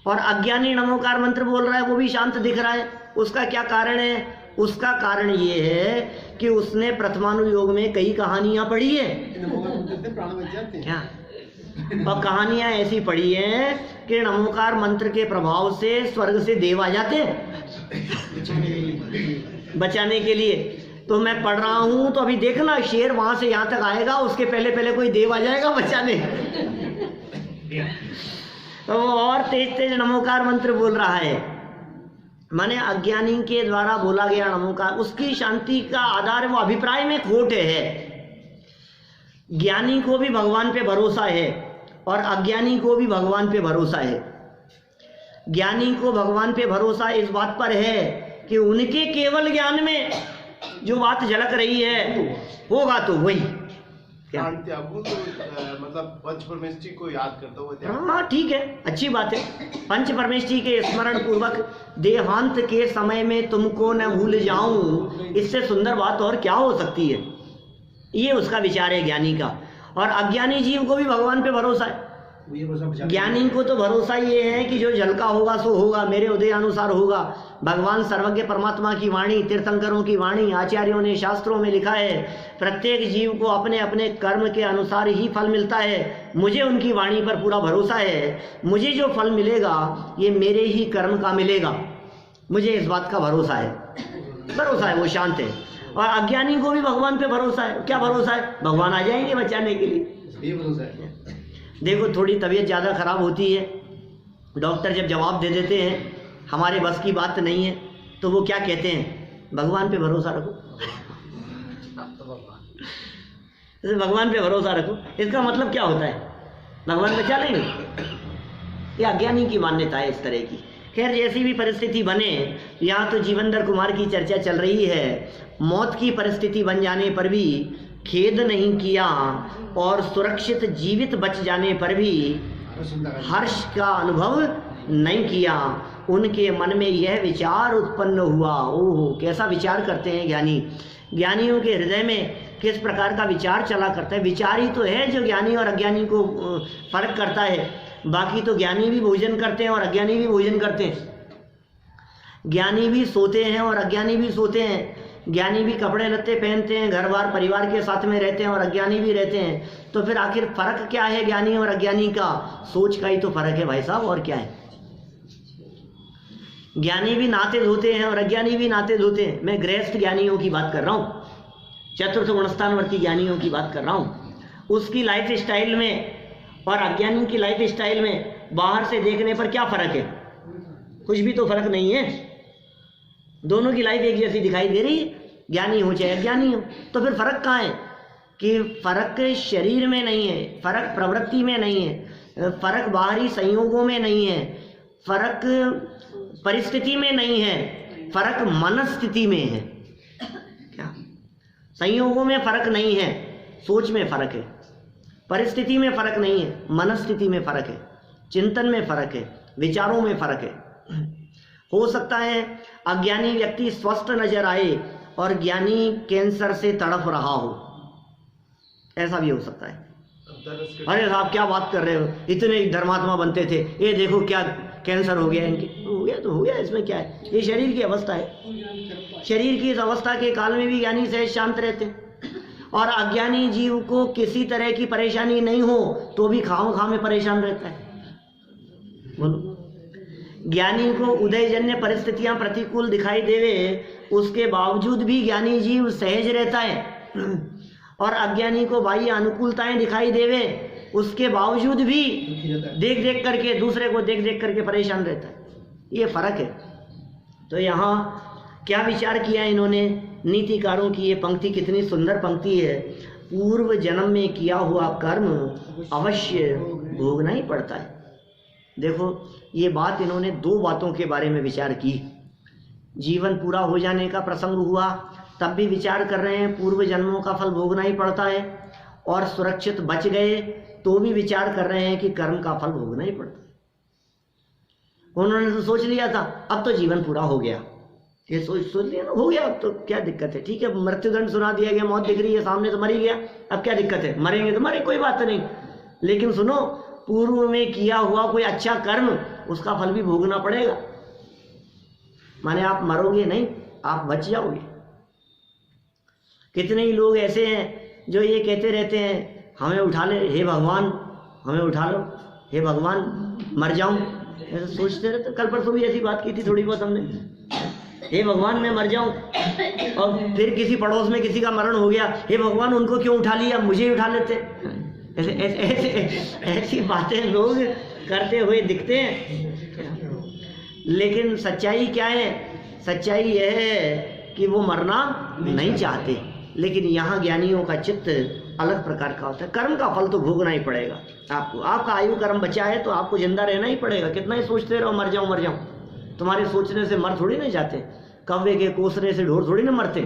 और अज्ञानी नमोकार मंत्र बोल रहा है, वो भी शांत दिख रहा है। उसका क्या कारण है? उसका कारण ये है कि उसने प्रथमानुयोग में कई कहानियां पढ़ी है क्या, और कहानियां ऐसी पढ़ी हैं कि नमोकार मंत्र के प्रभाव से स्वर्ग से देव आ जाते बचाने के लिए। तो मैं पढ़ रहा हूं, तो अभी देखना शेर वहां से यहां तक आएगा, उसके पहले पहले कोई देव आ जाएगा बचाने। तो वो और तेज तेज नमोकार मंत्र बोल रहा है, माने अज्ञानी के द्वारा बोला गया नमोकार, उसकी शांति का आधार वो अभिप्राय में खोट है। ज्ञानी को भी भगवान पे भरोसा है और अज्ञानी को भी भगवान पे भरोसा है। ज्ञानी को भगवान पे भरोसा इस बात पर है कि उनके केवल ज्ञान में जो बात झलक रही है होगा तो वही क्या, मतलब पंच परमेष्टि को याद करता हुआ। हाँ ठीक है, अच्छी बात है। पंच परमेष्टि के स्मरण पूर्वक देहांत के समय में तुमको न भूल जाऊं, इससे सुंदर बात और क्या हो सकती है। ये उसका विचार है ज्ञानी का। और अज्ञानी जीव को भी भगवान पे भरोसा है। ज्ञानी को तो भरोसा ये है कि जो झलका होगा सो होगा, मेरे उदय अनुसार होगा। भगवान सर्वज्ञ परमात्मा की वाणी, तीर्थंकरों की वाणी, आचार्यों ने शास्त्रों में लिखा है, प्रत्येक जीव को अपने अपने कर्म के अनुसार ही फल मिलता है। मुझे उनकी वाणी पर पूरा भरोसा है, मुझे जो फल मिलेगा ये मेरे ही कर्म का मिलेगा, मुझे इस बात का भरोसा है, वो शांत है। और अज्ञानी को भी भगवान पे भरोसा है। क्या भरोसा है? भगवान आ जाएंगे बचाने के लिए, ये भरोसा है। देखो थोड़ी तबीयत ज़्यादा खराब होती है, डॉक्टर जब जवाब दे देते हैं हमारे बस की बात नहीं है, तो वो क्या कहते हैं? भगवान पे भरोसा रखो। भगवान पे भरोसा रखो, इसका मतलब क्या होता है? भगवान बचा लेंगे। ये अज्ञानी की मान्यता है इस तरह की। खैर जैसी भी परिस्थिति बने, यहाँ तो जीवनधर कुमार की चर्चा चल रही है, मौत की परिस्थिति बन जाने पर भी खेद नहीं किया और सुरक्षित जीवित बच जाने पर भी हर्ष का अनुभव नहीं किया। उनके मन में यह विचार उत्पन्न हुआ। ओहो, कैसा विचार करते हैं ज्ञानी। ज्ञानियों के हृदय में किस प्रकार का विचार चला करता है। विचार ही तो है जो ज्ञानी और अज्ञानी को फर्क करता है। बाकी तो ज्ञानी भी भोजन करते हैं और अज्ञानी भी भोजन करते हैं। ज्ञानी भी सोते हैं और अज्ञानी भी सोते हैं। ज्ञानी भी कपड़े लत्ते पहनते हैं, घर बार परिवार के साथ में रहते हैं और अज्ञानी भी रहते हैं। तो फिर आखिर फर्क क्या है ज्ञानी और अज्ञानी का? सोच का ही तो फर्क है भाई साहब, और क्या है। ज्ञानी भी नहाते धोते हैं और अज्ञानी भी नहाते धोते हैं। मैं गृहस्थ ज्ञानियों की बात कर रहा हूँ, चतुर्थ गुणस्थानवर्ती ज्ञानियों की बात कर रहा हूँ। उसकी लाइफ स्टाइल में और अज्ञानी की लाइफ स्टाइल में बाहर से देखने पर क्या फर्क है? कुछ भी तो फर्क नहीं है। दोनों की लाइफ एक जैसी दिखाई दे रही है, ज्ञानी हो चाहे अज्ञानी हो। तो फिर फर्क कहाँ है? कि फर्क शरीर में नहीं है, फर्क प्रवृत्ति में नहीं है, फर्क बाहरी संयोगों में नहीं है, फर्क परिस्थिति में नहीं है, फर्क मनस्थिति में है। क्या? संयोगों में फर्क नहीं है, सोच में फर्क है। परिस्थिति में फर्क नहीं है, मनस्थिति में फर्क है, चिंतन में फर्क है, विचारों में फर्क है। हो सकता है अज्ञानी व्यक्ति स्वस्थ नजर आए और ज्ञानी कैंसर से तड़प रहा हो, ऐसा भी हो सकता है। अरे साहब क्या बात कर रहे हो, इतने धर्मात्मा बनते थे, ये देखो क्या कैंसर हो गया इनके। हो गया तो हो गया, इसमें क्या है? ये शरीर की अवस्था है। शरीर की इस अवस्था के काल में भी ज्ञानी सहज शांत रहते, और अज्ञानी जीव को किसी तरह की परेशानी नहीं हो तो भी खाम में परेशान रहता है। बोलो, ज्ञानी को उदयजन्य परिस्थितियां प्रतिकूल दिखाई देवे, उसके बावजूद भी ज्ञानी जीव सहज रहता है, और अज्ञानी को बाह्य अनुकूलताएं दिखाई देवे, उसके बावजूद भी देख देख करके, दूसरे को देख देख करके परेशान रहता है। ये फर्क है। तो यहाँ क्या विचार किया इन्होंने नीतिकारों की? ये पंक्ति कितनी सुंदर पंक्ति है। पूर्व जन्म में किया हुआ कर्म अवश्य भोगना ही पड़ता है। देखो, ये बात इन्होंने दो बातों के बारे में विचार की। जीवन पूरा हो जाने का प्रसंग हुआ तब भी विचार कर रहे हैं पूर्व जन्मों का फल भोगना ही पड़ता है, और सुरक्षित बच गए तो भी विचार कर रहे हैं कि कर्म का फल भोगना ही पड़ता है। उन्होंने तो सोच लिया था अब तो जीवन पूरा हो गया, ये सोच लिया ना, हो गया, अब तो क्या दिक्कत है। ठीक है, मृत्युदंड सुना दिया गया, मौत दिख रही है सामने तो मर ही गया, अब क्या दिक्कत है, मरेंगे तो मरे, कोई बात नहीं। लेकिन सुनो, पूर्व में किया हुआ कोई अच्छा कर्म, उसका फल भी भोगना पड़ेगा। माने आप मरोगे नहीं, आप बच जाओगे। कितने ही लोग ऐसे हैं जो ये कहते रहते हैं हमें उठा ले, हे भगवान हमें उठा लो, हे भगवान मर जाऊं, ऐसा सोचते रहते। कल परसों भी ऐसी बात की थी थोड़ी बहुत हमने, हे भगवान मैं मर जाऊं, और फिर किसी पड़ोस में किसी का मरण हो गया, हे भगवान उनको क्यों उठा लिया, मुझे ही उठा लेते। ऐसी बातें लोग करते हुए दिखते हैं। लेकिन सच्चाई क्या है? सच्चाई यह है कि वो मरना नहीं चाहते। लेकिन यहाँ ज्ञानियों का चित्त अलग प्रकार का होता है। कर्म का फल तो भोगना ही पड़ेगा आपको। आपका आयु कर्म बचा है तो आपको जिंदा रहना ही पड़ेगा। कितना ही सोचते रहो मर जाऊं मर जाऊं, तुम्हारे सोचने से मर थोड़ी नहीं जाते। कौवे के कोसने से ढोर थोड़ी ना मरते।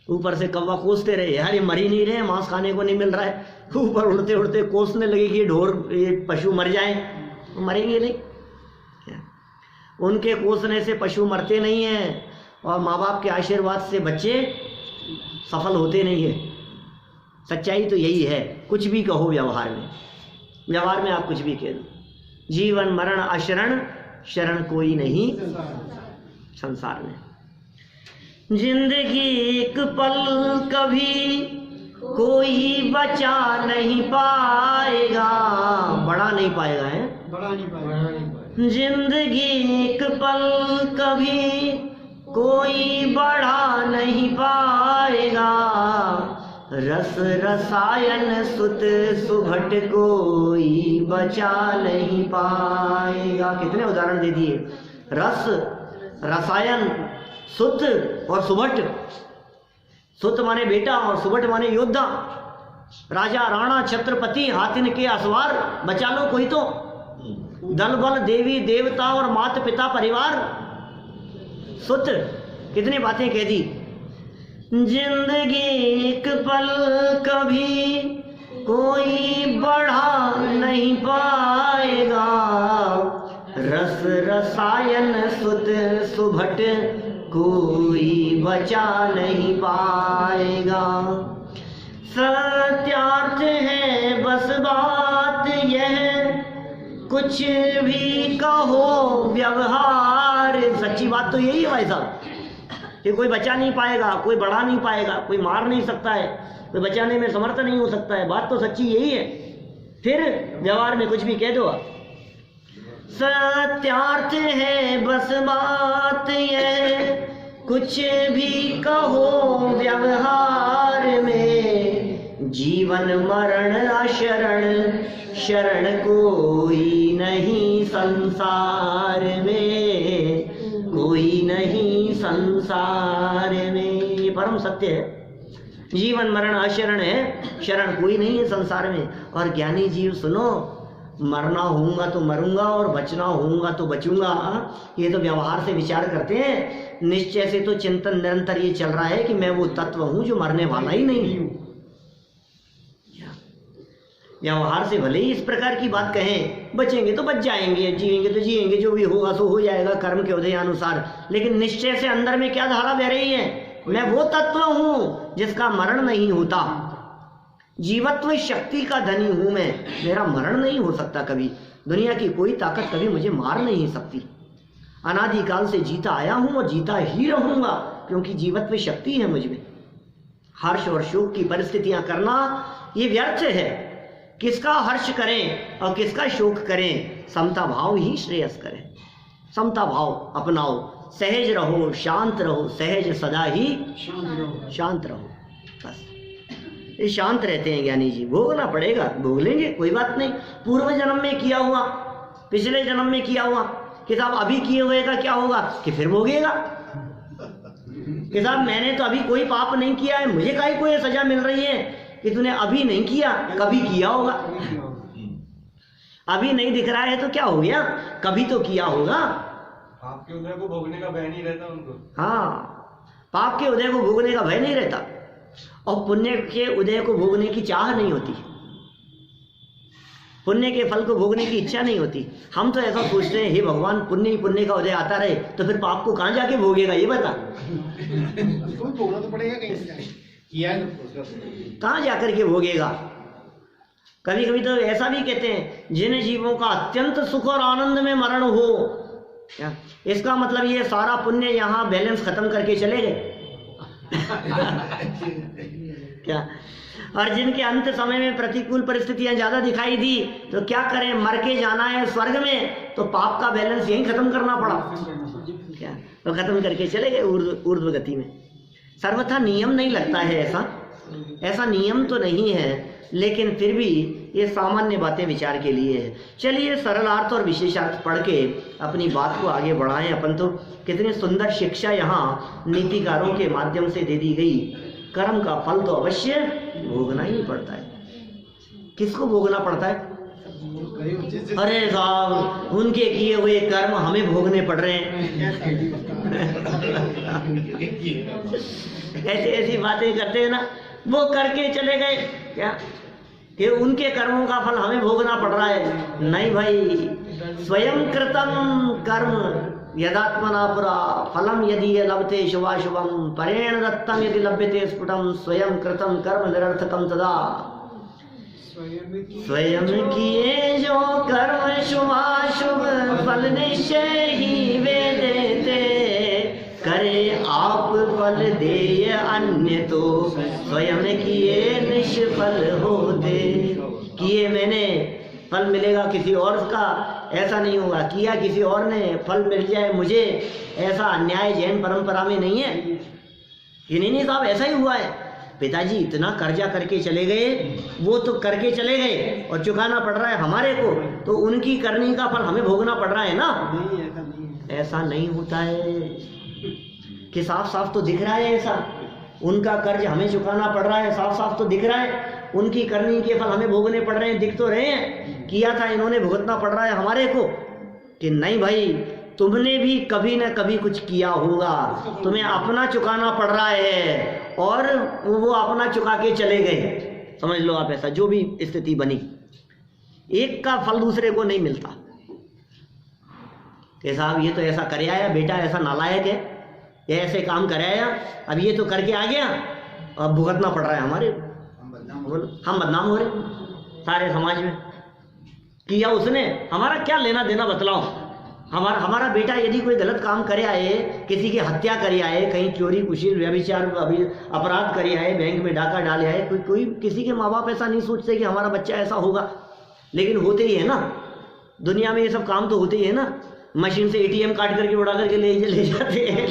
ऊपर से कौवा कोसते रहे, यार ये मर ही नहीं रहे, मांस खाने को नहीं मिल रहा है, ऊपर उड़ते उड़ते कोसने लगे कि ये ढोर ये पशु मर जाए, तो मरेंगे नहीं। उनके कोसने से पशु मरते नहीं हैं, और माँ बाप के आशीर्वाद से बच्चे सफल होते नहीं है। सच्चाई तो यही है। कुछ भी कहो व्यवहार में आप कुछ भी कह दो, जीवन मरण अशरण, शरण कोई नहीं संसार में। जिंदगी एक पल कभी कोई बचा नहीं पाएगा, बड़ा नहीं पाएगा है, बड़ा नहीं पाएगा। जिंदगी एक पल कभी कोई बढ़ा नहीं पाएगा, रस रसायन सुत सुभट कोई बचा नहीं पाएगा। कितने उदाहरण दे दिए। रस, रसायन, सुत और सुभट। सुत माने बेटा और सुभट माने योद्धा। राजा राणा छत्रपति हाथिन के असवार, बचा लो कोई तो। दल बल देवी देवता और माता पिता परिवार। सुत कितनी बातें कह दी। जिंदगी एक पल कभी कोई बढ़ा नहीं पाएगा, रस रसायन सुध सुभट कोई बचा नहीं पाएगा। सत्यार्थ है बस बात यह, कुछ भी कहो व्यवहार। सच्ची बात तो यही है भाई साहब कि कोई बचा नहीं पाएगा, कोई बढ़ा नहीं पाएगा, कोई मार नहीं सकता है, कोई बचाने में समर्थ नहीं हो सकता है। बात तो सच्ची यही है, फिर व्यवहार में कुछ भी कह दो आप। सत्यार्थ है बस बात यह, कुछ भी कहो व्यवहार में, जीवन मरण अशरण शरण कोई नहीं संसार में, कोई नहीं संसार में। ये परम सत्य है, जीवन मरण अशरण है, शरण कोई नहीं है संसार में। और ज्ञानी जीव सुनो, मरना होऊंगा तो मरूंगा और बचना होऊंगा तो बचूंगा, ये तो व्यवहार से विचार करते हैं। निश्चय से तो चिंतन निरंतर ये चल रहा है कि मैं वो तत्व हूं जो मरने वाला ही नहीं हूं। व्यवहार से भले ही इस प्रकार की बात कहें, बचेंगे तो बच जाएंगे, जिएंगे तो जिएंगे, जो भी होगा सो हो जाएगा कर्म के उदयानुसार, लेकिन निश्चय से अंदर में क्या धारा बह रही है, मैं वो तत्व हूं जिसका मरण नहीं होता, जीवत्व शक्ति का धनी हूं मैं, मेरा मरण नहीं हो सकता कभी, दुनिया की कोई ताकत कभी मुझे मार नहीं सकती, अनादिकाल से जीता आया हूं और जीता ही रहूंगा, क्योंकि जीवत्व शक्ति है मुझ में। हर्ष और शोक की परिस्थितियां करना ये व्यर्थ है, किसका हर्ष करें और किसका शोक करें, समता भाव ही श्रेयस करें। समता भाव अपनाओ, सहज रहो, शांत रहो, सहज सदा ही शांत रहो, बस ये शांत रहते हैं ज्ञानी जी। भोगना पड़ेगा, भोग लेंगे, कोई बात नहीं। पूर्व जन्म में किया हुआ, पिछले जन्म में किया हुआ, कि साहब अभी किए हुए का क्या होगा, कि फिर भोगेगा। कि साहब मैंने तो अभी कोई पाप नहीं किया है, मुझे काहे कोई सजा मिल रही है कि तूने अभी नहीं किया, कभी किया होगा। अभी नहीं दिख रहा है तो क्या हो गया, कभी तो किया होगा। पाप के उदय को भोगने का भय नहीं रहता उनको। हाँ, पाप के उदय को भोगने का भय नहीं रहता और पुण्य के उदय को भोगने की चाह नहीं होती, पुण्य के फल को भोगने की इच्छा नहीं होती। हम तो ऐसा सोचते हैं, हे भगवान पुण्य ही पुण्य का उदय आता रहे, तो फिर पाप को कहाँ जाके भोगेगा ये बता। भोगना तो पड़ेगा कहीं से, कहाँ जाकर के भोगेगा। कभी कभी तो ऐसा भी कहते हैं, जिन जीवों का अत्यंत सुख और आनंद में मरण हो, क्या इसका मतलब ये सारा पुण्य यहाँ बैलेंस खत्म करके चले गए क्या। और जिनके अंत समय में प्रतिकूल परिस्थितियां ज्यादा दिखाई दी, तो क्या करें, मर के जाना है स्वर्ग में, तो पाप का बैलेंस यहीं खत्म करना पड़ा, क्या तो खत्म करके चले गए ऊर्ध्व गति में। सर्वथा नियम नहीं लगता है, ऐसा नियम तो नहीं है, लेकिन फिर भी ये सामान्य बातें विचार के लिए है। चलिए सरलार्थ और विशेषार्थ पढ़ के अपनी बात को आगे बढ़ाएं अपन। तो कितनी सुंदर शिक्षा यहाँ नीतिकारों के माध्यम से दे दी गई। कर्म का फल तो अवश्य भोगना ही पड़ता है। किसको भोगना पड़ता है? अरे साहब उनके किए हुए कर्म हमें भोगने पड़ रहे हैं ऐसी बातें करते हैं ना, वो करके चले गए क्या कि उनके कर्मों का फल हमें भोगना पड़ रहा है। नहीं भाई, स्वयं कृतम कर्म यदात्मना पुरा फलम यदि लभते शुभाशुभम परेण दत्तम यदि लभ्यते स्फुटम स्वयं कृतम कर्म निरर्थकम तदा। स्वयं किए जो कर्म शुभाशुभ फल निश्चय ही वे देते, करे आप फल देय अन्य तो स्वयं किए निष्फल होते। किए मैंने फल मिलेगा किसी और का, ऐसा नहीं होगा। किया किसी और ने फल मिल जाए मुझे, ऐसा अन्याय जैन परंपरा में नहीं है कि नहीं साहब ऐसा ही हुआ है। पिताजी इतना कर्जा करके चले गए, वो तो करके चले गए और चुकाना पड़ रहा है हमारे को, तो उनकी करनी का फल हमें भोगना पड़ रहा है ना। नहीं, ऐसा नहीं होता है कि साफ साफ तो दिख रहा है ऐसा, उनका कर्ज हमें चुकाना पड़ रहा है, साफ साफ तो दिख रहा है, उनकी करनी के फल हमें भोगने पड़ रहे हैं, दिख तो रहे हैं। किया था इन्होंने, भुगतना पड़ रहा है हमारे को। कि नहीं भाई, तुमने भी कभी न कभी कुछ किया होगा, तुम्हें अपना चुकाना पड़ रहा है, और वो अपना चुका के चले गए। समझ लो आप, ऐसा जो भी स्थिति बनी, एक का फल दूसरे को नहीं मिलता कि साहब ये तो ऐसा कर आया, बेटा ऐसा नालायक है, ये ऐसे काम कर आया, अब ये तो करके आ गया, अब भुगतना पड़ रहा है हमारे, हम बदनाम हो रहे सारे समाज में। किया उसने, हमारा क्या लेना देना बतलाओ। हमारा बेटा यदि कोई गलत काम करे आए, किसी की हत्या करे आए, कहीं चोरी कुशील व्यभिचार अपराध करे आए, बैंक में डाका डाले आए, कोई किसी के माँ बाप ऐसा नहीं सोचते कि हमारा बच्चा ऐसा होगा, लेकिन होते ही है ना, दुनिया में ये सब काम तो होते ही है ना। मशीन से ATM काट करके उड़ा करके ले जाते हैं,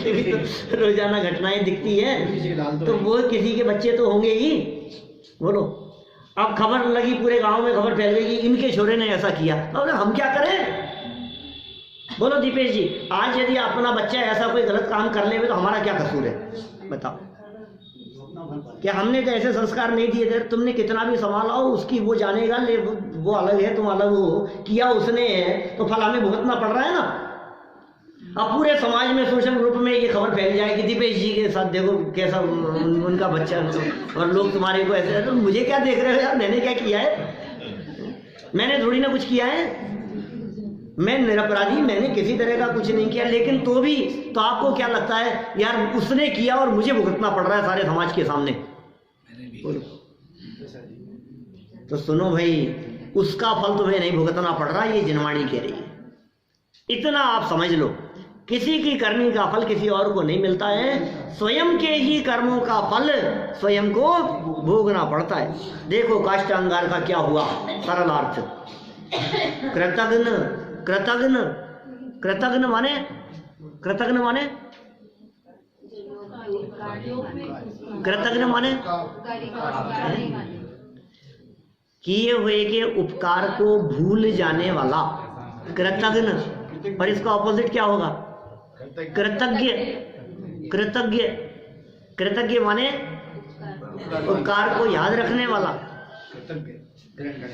तो रोजाना घटनाएं दिखती है, तो वो किसी के बच्चे तो होंगे ही। बोलो, अब खबर लगी, पूरे गांव में खबर फैल गई कि इनके छोरे ने ऐसा किया, अब हम क्या करें? बोलो दीपेश जी, आज यदि अपना बच्चा ऐसा कोई गलत काम कर ले तो हमारा क्या कसूर है? बताओ, क्या हमने तो ऐसे संस्कार नहीं दिए थे? तुमने कितना भी संभाला हो, उसकी वो जानेगा, ले वो अलग है, तुम अलग हो, किया उसने है, तो फल हमें भुगतना पड़ रहा है ना। अब पूरे समाज में सोशल ग्रुप में ये खबर फैल जाए कि दीपेश जी के साथ देखो कैसा उनका बच्चा, और लोग तुम्हारे को ऐसे, तो मुझे क्या देख रहे हो यार, मैंने क्या किया है? मैंने थोड़ी ना कुछ किया है, मैं निरपराधी, मैंने किसी तरह का कुछ नहीं किया, लेकिन तो भी तो आपको क्या लगता है यार, उसने किया और मुझे भुगतना पड़ रहा है सारे समाज के सामने। तो सुनो भाई, उसका फल तुम्हें नहीं भुगतना पड़ रहा, ये जिनवाणी कह रही है। इतना आप समझ लो, किसी की करनी का फल किसी और को नहीं मिलता है, स्वयं के ही कर्मों का फल स्वयं को भोगना पड़ता है। देखो काष्टांगार का क्या हुआ, सरल अर्थ, कृतघ्न कृतघ्न कृतघ्न माने, कृतघ्न माने, कृतघ्न माने किए हुए के उपकार को भूल जाने वाला कृतघ्न, और इसका ऑपोजिट क्या होगा? कृतज्ञ। कृतज्ञ, कृतज्ञ माने उपकार को याद रखने वाला।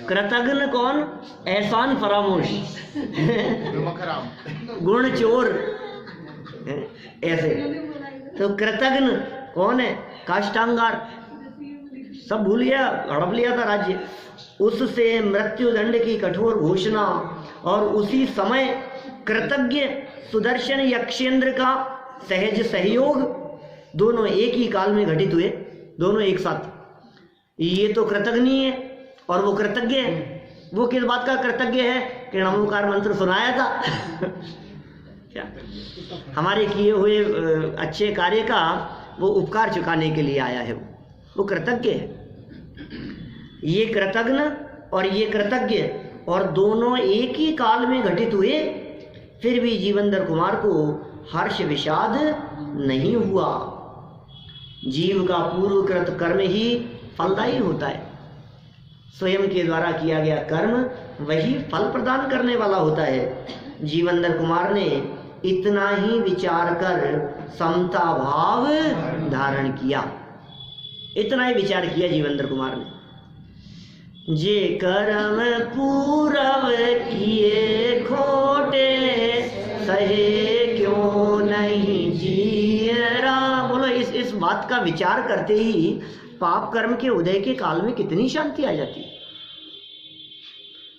कृतघ्न कौन? एहसान फरामोश, गुण चोर, ऐसे। तो कृतघ्न कौन है? काष्टांगार, सब भूल गया, हड़प लिया था राज्य, उससे मृत्युदंड की कठोर घोषणा, और उसी समय कृतज्ञ सुदर्शन यक्षेंद्र का सहज सहयोग, दोनों एक ही काल में घटित हुए, दोनों एक साथ। ये तो कृतघ्नी है और वो कृतज्ञ है। वो किस बात का कृतज्ञ है कि नमोकार मंत्र सुनाया था क्या? हमारे किए हुए अच्छे कार्य का वो उपकार चुकाने के लिए आया है, वो कृतज्ञ है। ये कृतघ्न और ये कृतज्ञ, और दोनों एक ही काल में घटित हुए, फिर भी जीवंदर कुमार को हर्ष विषाद नहीं हुआ। जीव का पूर्वकृत कर्म ही फलदायी होता है, स्वयं के द्वारा किया गया कर्म वही फल प्रदान करने वाला होता है। जीवंदर कुमार ने इतना ही विचार कर समता भाव धारण किया, इतना ही विचार किया जीवंदर कुमार ने। जे कर्म पूरव किए खोटे, सहे क्यों नहीं जीरा। बोलो, इस बात का विचार करते ही पाप कर्म के उदय के काल में कितनी शांति आ जाती है।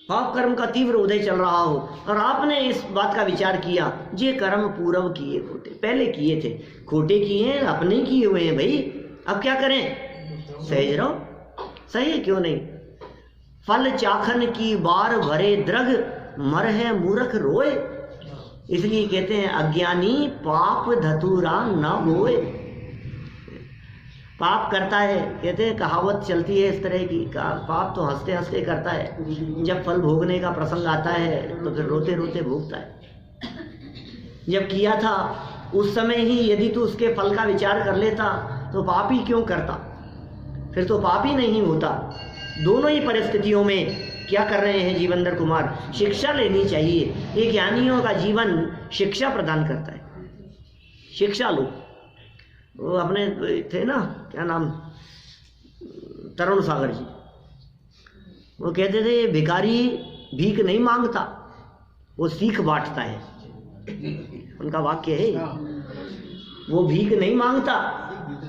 पाप कर्म का तीव्र उदय चल रहा हो और आपने इस बात का विचार किया, जे कर्म पूर्व किए खोटे, पहले किए थे, खोटे किए हैं, अपने किए हुए हैं भाई, अब क्या करें? सहज रहो, सही क्यों नहीं। फल चाखन की बार भरे द्रग, मर है मूर्ख रोए। इसलिए कहते हैं अज्ञानी पाप धतूरा न बोए। पाप करता है, कहते हैं कहावत चलती है इस तरह की, पाप तो हंसते हंसते करता है, जब फल भोगने का प्रसंग आता है तो फिर रोते रोते भोगता है। जब किया था उस समय ही यदि तू उसके फल का विचार कर लेता तो पाप ही क्यों करता, फिर तो पाप ही नहीं होता। दोनों ही परिस्थितियों में क्या कर रहे हैं जीवंदर कुमार? शिक्षा लेनी चाहिए। ये ज्ञानियों का जीवन शिक्षा प्रदान करता है। शिक्षा लो। वो अपने थे ना, क्या नाम, तरुण सागर जी, वो कहते थे भिखारी भीख नहीं मांगता, वो सीख बांटता है। उनका वाक्य है, वो भीख नहीं मांगता,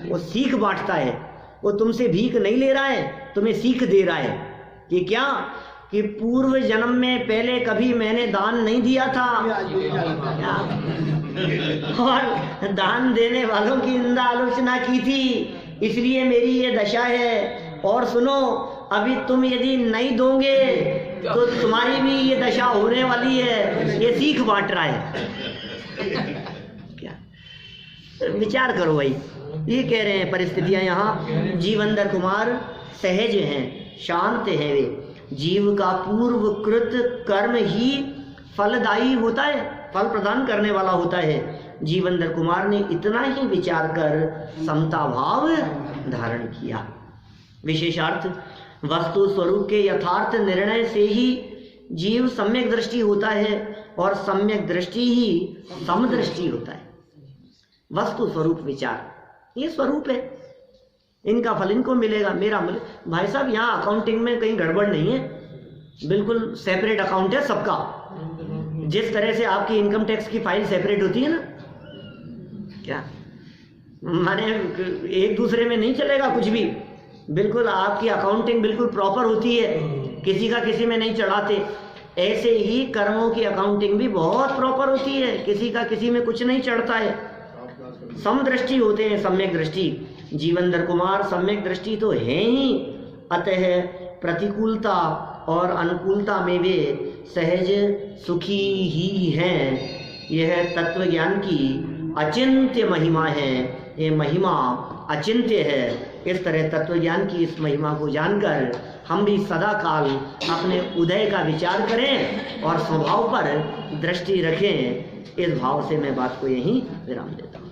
वो सीख बांटता है। वो तुमसे भीख नहीं ले रहा है, तुम्हें सीख दे रहा है कि क्या, कि पूर्व जन्म में पहले कभी मैंने दान नहीं दिया था और दान देने वालों की निंदा आलोचना की थी, इसलिए मेरी ये दशा है। और सुनो, अभी तुम यदि नहीं दोगे तो तुम्हारी भी ये दशा होने वाली है। ये सीख बांट रहा है। क्या विचार करो भाई, ये कह रहे हैं परिस्थितियां यहाँ। जीवंदर कुमार सहज हैं, शांत हैं वे। जीव का पूर्वकृत कर्म ही फलदायी होता है, फल प्रदान करने वाला होता है। जीवंदर कुमार ने इतना ही विचार कर समता भाव धारण किया। विशेषार्थ वस्तु स्वरूप के यथार्थ निर्णय से ही जीव सम्यक दृष्टि होता है और सम्यक दृष्टि ही समदृष्टि होता है। वस्तु स्वरूप विचार, ये स्वरूप है, इनका फल इनको मिलेगा, मेरा मिले। भाई साहब, यहाँ अकाउंटिंग में कहीं गड़बड़ नहीं है, बिल्कुल सेपरेट अकाउंट है सबका। जिस तरह से आपकी इनकम टैक्स की फाइल सेपरेट होती है ना, क्या माने एक दूसरे में नहीं चलेगा कुछ भी, बिल्कुल आपकी अकाउंटिंग बिल्कुल प्रॉपर होती है, किसी का किसी में नहीं चढ़ाते। ऐसे ही कर्मों की अकाउंटिंग भी बहुत प्रॉपर होती है, किसी का किसी में कुछ नहीं चढ़ता है। समदृष्टि होते हैं, सम्यक दृष्टि। जीवंदर कुमार सम्यक दृष्टि तो है ही, अतः प्रतिकूलता और अनुकूलता में वे सहज सुखी ही हैं। यह तत्व ज्ञान की अचिंत्य महिमा है, ये महिमा अचिंत्य है। इस तरह तत्व ज्ञान की इस महिमा को जानकर हम भी सदा काल अपने उदय का विचार करें और स्वभाव पर दृष्टि रखें। इस भाव से मैं बात को यहीं विराम देता हूँ।